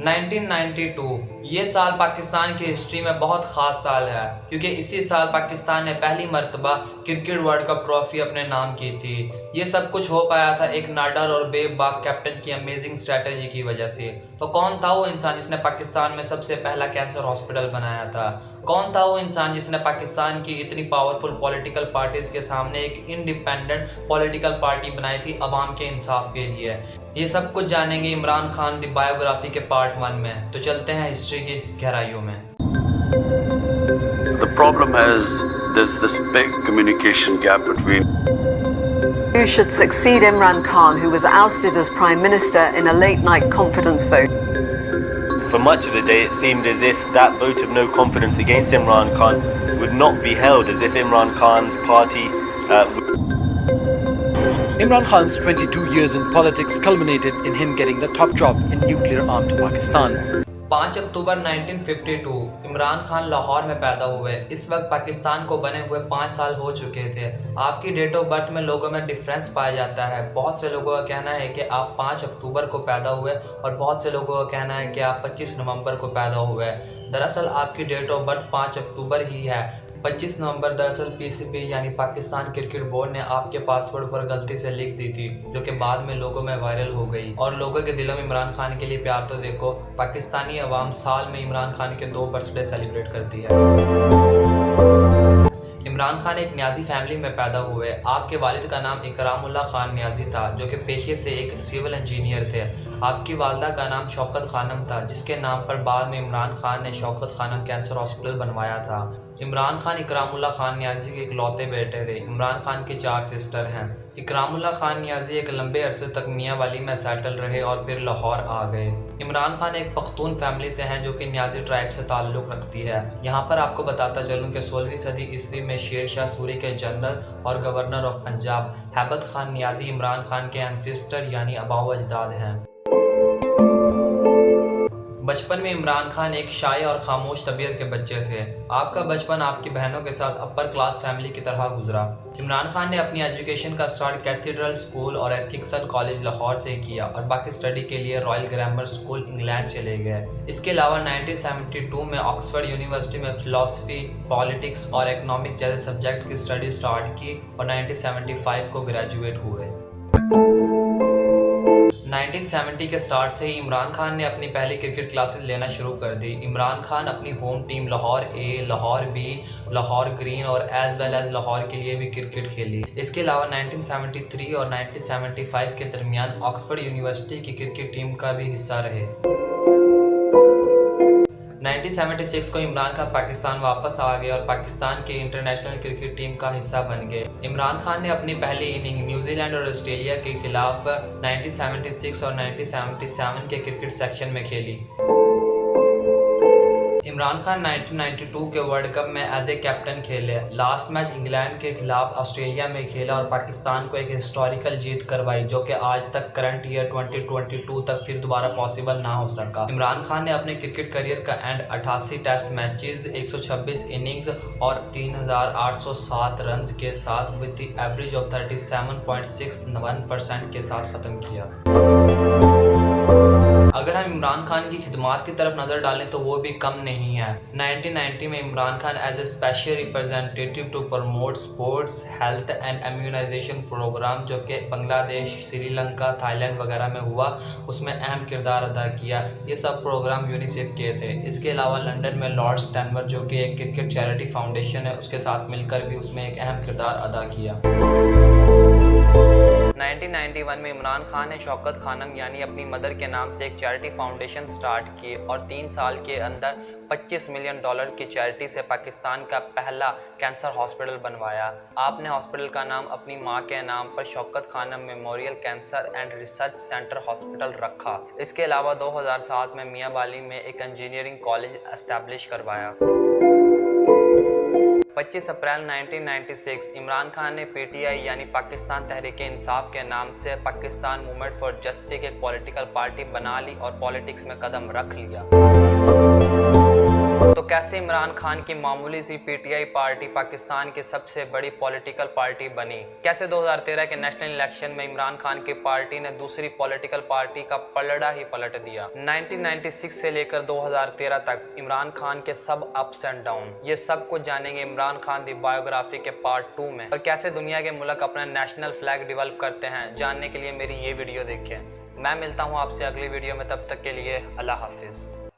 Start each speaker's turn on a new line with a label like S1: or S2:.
S1: 1992 ये साल पाकिस्तान की हिस्ट्री में बहुत ख़ास साल है क्योंकि इसी साल पाकिस्तान ने पहली मर्तबा क्रिकेट वर्ल्ड कप ट्रॉफी अपने नाम की थी। ये सब कुछ हो पाया था एक नाडर और बेबाक कैप्टन की अमेजिंग स्ट्रैटेजी की वजह से। तो कौन था वो इंसान जिसने पाकिस्तान में सबसे पहला कैंसर हॉस्पिटल बनाया था? कौन था वो इंसान जिसने पाकिस्तान की इतनी पावरफुल पॉलिटिकल पार्टीज के सामने एक इंडिपेंडेंट पॉलिटिकल पार्टी बनाई थी अवाम के इंसाफ के लिए? ये सब कुछ जानेंगे इमरान खान दी बायोग्राफी के पार्ट 1 में। तो चलते हैं हिस्ट्री की गहराइयों में।
S2: The problem is there's this big communication gap between
S3: who should succeed Imran Khan, who was ousted as Prime Minister in a late-night confidence vote.
S4: For much of the day, it seemed as if that vote of no confidence against Imran Khan would not be held, as if Imran Khan's party
S5: Imran Khan's 22 years in politics culminated in him getting the top job in nuclear-armed Pakistan.
S1: 5 अक्टूबर 1952 इमरान खान लाहौर में पैदा हुए। इस वक्त पाकिस्तान को बने हुए 5 साल हो चुके थे। आपकी डेट ऑफ बर्थ में लोगों में डिफरेंस पाया जाता है। बहुत से लोगों का कहना है कि आप 5 अक्टूबर को पैदा हुए और बहुत से लोगों का कहना है कि आप 25 नवंबर को पैदा हुए। दरअसल आपकी डेट ऑफ बर्थ 5 अक्टूबर ही है। 25 नवंबर दरअसल पीसीबी यानी पाकिस्तान क्रिकेट बोर्ड ने आपके पासवर्ड पर गलती से लिख दी थी, जो कि बाद में लोगों में वायरल हो गई। और लोगों के दिलों में इमरान खान के लिए प्यार तो देखो, पाकिस्तानी अवाम साल में इमरान खान के 2 बर्थडे सेलिब्रेट करती है। इमरान खान एक न्याजी फैमिली में पैदा हुए। आपके वालिद का नाम इकरामुल्लाह खान न्याजी था, जो कि पेशे से एक सिविल इंजीनियर थे। आपकी वालदा का नाम शौकत खानम था, जिसके नाम पर बाद में इमरान खान ने शौकत खानम कैंसर हॉस्पिटल बनवाया था। इमरान खान इकरामुल्लाह खान न्याजी के इकलौते बेटे थे। इमरान खान की 4 सिस्टर हैं। इकरामुल्लाह खान न्याजी एक लंबे अरसे तक मियाँ वाली में सेटल रहे और फिर लाहौर आ गए। इमरान खान एक पख्तून फैमिली से हैं जो कि न्याजी ट्राइब से ताल्लुक़ रखती है। यहाँ पर आपको बताता चलूँ कि 16वीं सदी ईस्वी में शेर शाह सूरी के जनरल और गवर्नर ऑफ पंजाब हैबत खान न्याजी इमरान खान के एंसेस्टर यानी आबाओ अजदाद हैं। बचपन में इमरान खान एक शाय और खामोश तबीयत के बच्चे थे। आपका बचपन आपकी बहनों के साथ अपर क्लास फैमिली की तरह गुजरा। इमरान खान ने अपनी एजुकेशन का स्टार्ट कैथेड्रल स्कूल और एथिक्सन कॉलेज लाहौर से किया और बाकी स्टडी के लिए रॉयल ग्रामर स्कूल इंग्लैंड चले गए। इसके अलावा 1972 में ऑक्सफोर्ड यूनिवर्सिटी में फिलॉसफी, पॉलिटिक्स और इकोनॉमिक्स जैसे सब्जेक्ट की स्टडी स्टार्ट की और 1975 को ग्रेजुएट हुए। 1970 के स्टार्ट से ही इमरान खान ने अपनी पहली क्रिकेट क्लासेस लेना शुरू कर दी। इमरान खान अपनी होम टीम लाहौर ए, लाहौर बी, लाहौर ग्रीन और एज वेल एज लाहौर के लिए भी क्रिकेट खेली। इसके अलावा 1973 और 1975 के दरमियान ऑक्सफोर्ड यूनिवर्सिटी की क्रिकेट टीम का भी हिस्सा रहे। 1976 को इमरान खान पाकिस्तान वापस आ गए और पाकिस्तान के इंटरनेशनल क्रिकेट टीम का हिस्सा बन गए। इमरान खान ने अपनी पहली इनिंग न्यूजीलैंड और ऑस्ट्रेलिया के खिलाफ 1976 और 1977 के क्रिकेट सेक्शन में खेली। इमरान खान 1992 के वर्ल्ड कप में एज ए कैप्टन खेले। लास्ट मैच इंग्लैंड के खिलाफ ऑस्ट्रेलिया में खेला और पाकिस्तान को एक हिस्टोरिकल जीत करवाई, जो कि आज तक करंट ईयर 2022 तक फिर दोबारा पॉसिबल ना हो सका। इमरान खान ने अपने क्रिकेट करियर का एंड 88 टेस्ट मैचेस, 126 इनिंग्स और 3807 रन के साथ विद द एवरेज ऑफ 37.61% के साथ ख़त्म किया। अगर हम इमरान खान की खिदमात की तरफ नज़र डालें तो वो भी कम नहीं है। 1990 में Imran Khan as a special representative to promote sports, health and immunisation programme, जो कि बांग्लादेश, श्रीलंका, थाईलैंड वगैरह में हुआ, उसमें अहम किरदार अदा किया। ये सब प्रोग्राम यूनिसेफ के थे। इसके अलावा लंदन में लॉर्ड स्टैनवर्थ, जो कि एक क्रिकेट चैरिटी फाउंडेशन है, उसके साथ मिलकर भी उसमें एक अहम किरदार अदा किया। 1991 में इमरान खान ने शौकत खानम यानी अपनी मदर के नाम से एक चैरिटी फाउंडेशन स्टार्ट की और 3 साल के अंदर $25 मिलियन की चैरिटी से पाकिस्तान का पहला कैंसर हॉस्पिटल बनवाया। आपने हॉस्पिटल का नाम अपनी मां के नाम पर Shaukat Khanum memorial cancer and research centre hospital रखा। इसके अलावा 2007 में मियाँ वाली में एक इंजीनियरिंग कॉलेज एस्टैब्लिश करवाया। 25 अप्रैल 1996 इमरान खान ने पीटीआई यानी पाकिस्तान तहरीक-ए-इंसाफ के नाम से पाकिस्तान मूवमेंट फॉर जस्टिस एक पॉलिटिकल पार्टी बना ली और पॉलिटिक्स में कदम रख लिया। तो कैसे इमरान खान की मामूली सी पीटीआई पार्टी पाकिस्तान की सबसे बड़ी पॉलिटिकल पार्टी बनी? कैसे 2013 के नेशनल इलेक्शन में इमरान खान की पार्टी ने दूसरी पॉलिटिकल पार्टी का पलड़ा ही पलट दिया? 1996 से लेकर 2013 तक इमरान खान के सब अप्स एंड डाउन, ये सब कुछ जानेंगे इमरान खान दी बायोग्राफी के पार्ट 2 में। और कैसे दुनिया के मुल्क अपना नेशनल फ्लैग डेवलप करते हैं, जानने के लिए मेरी ये वीडियो देखें। मैं मिलता हूँ आपसे अगली वीडियो में, तब तक के लिए अल्लाह हाफिज।